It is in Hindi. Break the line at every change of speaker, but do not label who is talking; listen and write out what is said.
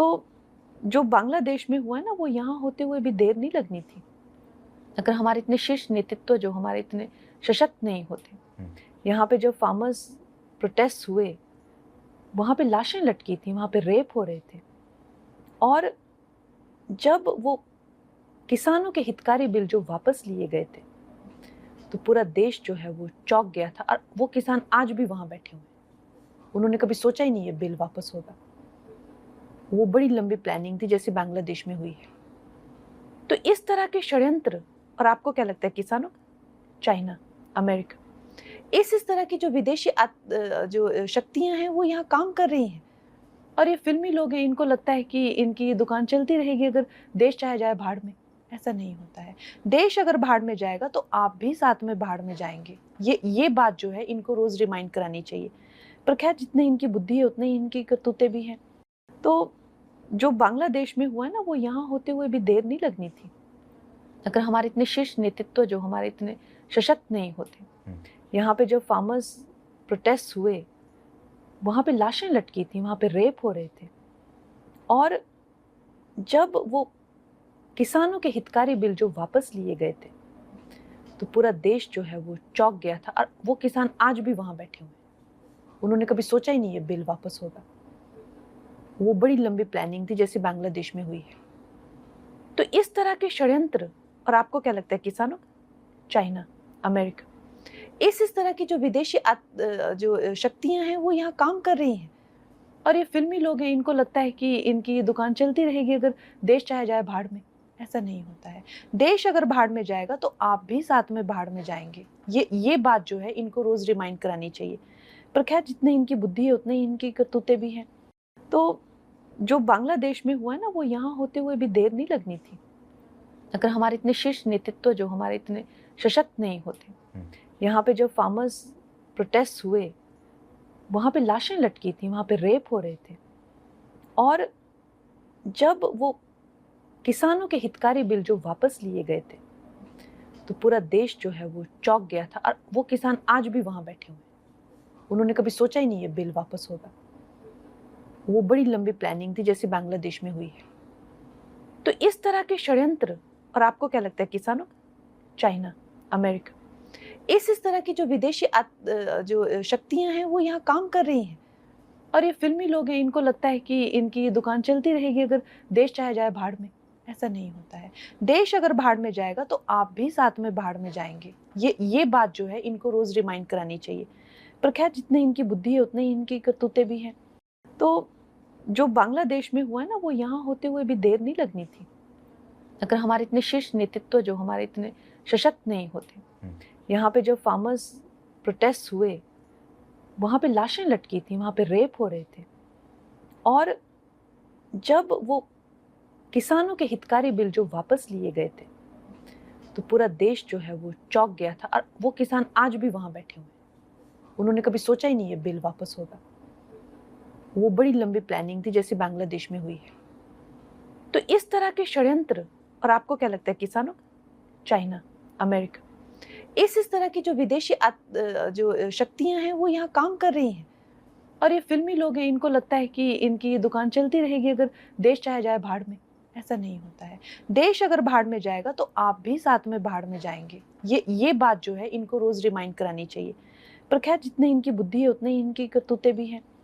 तो जो बांग्लादेश में हुआ है ना, वो यहाँ होते हुए भी देर नहीं लगनी थी। अगर हमारे इतने शीर्ष नेतृत्व जो हमारे इतने सशक्त नहीं होते, यहाँ पे जब फार्मर्स प्रोटेस्ट हुए, वहाँ पे लाशें लटकी थी, वहाँ पे रेप हो रहे थे। और जब वो किसानों के हितकारी बिल जो वापस लिए गए थे, तो पूरा देश जो है वो चौंक गया था। और वो किसान आज भी वहाँ बैठे हुए हैं। उन्होंने कभी सोचा ही नहीं ये बिल वापस होगा। वो बड़ी लंबी प्लानिंग थी, जैसे बांग्लादेश में हुई है। तो इस तरह के षड्यंत्र, और आपको क्या लगता है, किसानों, चाइना, अमेरिका, इस तरह की जो विदेशी जो शक्तियां हैं वो यहाँ काम कर रही हैं। और ये फिल्मी लोग हैं, इनको लगता है कि इनकी ये दुकान चलती रहेगी अगर देश चाहे जाए भाड़ में। ऐसा नहीं होता है। देश अगर भाड़ में जाएगा तो आप भी साथ में भाड़ में जाएंगे। ये बात जो है इनको रोज रिमाइंड करानी चाहिए। पर खैर, जितनी इनकी बुद्धि है उतनी इनकी करतूतें भी हैं। तो जो बांग्लादेश में हुआ है ना, वो यहाँ होते हुए भी देर नहीं लगनी थी। अगर हमारे इतने शीर्ष नेतृत्व जो हमारे इतने सशक्त नहीं होते, यहाँ पे जब फार्मर्स प्रोटेस्ट हुए, वहाँ पे लाशें लटकी थी, वहाँ पे रेप हो रहे थे। और जब वो किसानों के हितकारी बिल जो वापस लिए गए थे, तो पूरा देश जो है वो चौंक गया था। और वो किसान आज भी वहाँ बैठे हुए हैं। उन्होंने कभी सोचा ही नहीं ये बिल वापस होगा। वो बड़ी लंबी प्लानिंग थी, जैसे बांग्लादेश में हुई है। तो इस तरह के षड्यंत्र, और आपको क्या लगता है, किसानों, चाइना, अमेरिका, इस तरह की जो विदेशी जो शक्तियां हैं वो यहाँ काम कर रही हैं। और ये फिल्मी लोग हैं, इनको लगता है कि इनकी ये दुकान चलती रहेगी अगर देश चाहे जाए भाड़ में। ऐसा नहीं होता है। देश अगर भाड़ में जाएगा तो आप भी साथ में भाड़ में जाएंगे। ये बात जो है इनको रोज रिमाइंड करानी चाहिए। पर खैर, जितनी इनकी बुद्धि है उतनी इनकी करतूतें भी हैं। तो जो बांग्लादेश में हुआ है ना, वो यहाँ होते हुए भी देर नहीं लगनी थी। अगर हमारे इतने शीर्ष नेतृत्व जो हमारे इतने सशक्त नहीं होते, यहाँ पे जब फार्मर्स प्रोटेस्ट हुए, वहाँ पे लाशें लटकी थी, वहाँ पे रेप हो रहे थे। और जब वो किसानों के हितकारी बिल जो वापस लिए गए थे, तो पूरा देश जो है वो चौंक गया था। और वो किसान आज भी वहाँ बैठे हुए हैं। उन्होंने कभी सोचा ही नहीं ये बिल वापस होगा। वो बड़ी लंबी प्लानिंग थी, जैसे बांग्लादेश में हुई है। तो इस तरह के षड्यंत्र, और आपको क्या लगता है, किसानों, चाइना, अमेरिका, इस तरह की जो विदेशी जो शक्तियां हैं वो यहाँ काम कर रही हैं। और ये फिल्मी लोग हैं, इनको लगता है कि इनकी ये दुकान चलती रहेगी अगर देश चाहे जाए भाड़ में। ऐसा नहीं होता है। देश अगर भाड़ में जाएगा तो आप भी साथ में भाड़ में जाएंगे। ये बात जो है इनको रोज रिमाइंड करानी चाहिए। पर खैर, जितनी इनकी बुद्धि है उतनी इनकी करतूतें भी हैं। तो जो बांग्लादेश में हुआ है ना, वो यहाँ होते हुए भी देर नहीं लगनी थी। अगर हमारे इतने शीर्ष नेतृत्व जो हमारे इतने सशक्त नहीं होते, यहाँ पे जब फार्मर्स प्रोटेस्ट हुए, वहाँ पे लाशें लटकी थी, वहाँ पे रेप हो रहे थे। और जब वो किसानों के हितकारी बिल जो वापस लिए गए थे, तो पूरा देश जो है वो चौंक गया था। और वो किसान आज भी वहाँ बैठे हुए हैं। उन्होंने कभी सोचा ही नहीं ये बिल वापस होगा। वो बड़ी लंबी प्लानिंग थी, जैसे बांग्लादेश में हुई है। तो इस तरह के षड्यंत्र, और आपको क्या लगता है, किसानों, चाइना, अमेरिका, इस तरह की जो विदेशी जो शक्तियां हैं वो यहाँ काम कर रही हैं। और ये फिल्मी लोग हैं, इनको लगता है कि इनकी ये दुकान चलती रहेगी अगर देश चाहे जाए भाड़ में। ऐसा नहीं होता है। देश अगर भाड़ में जाएगा तो आप भी साथ में भाड़ में जाएंगे। ये बात जो है इनको रोज रिमाइंड करानी चाहिए। पर खैर, जितनी इनकी बुद्धि है उतनी इनकी करतूतें भी हैं।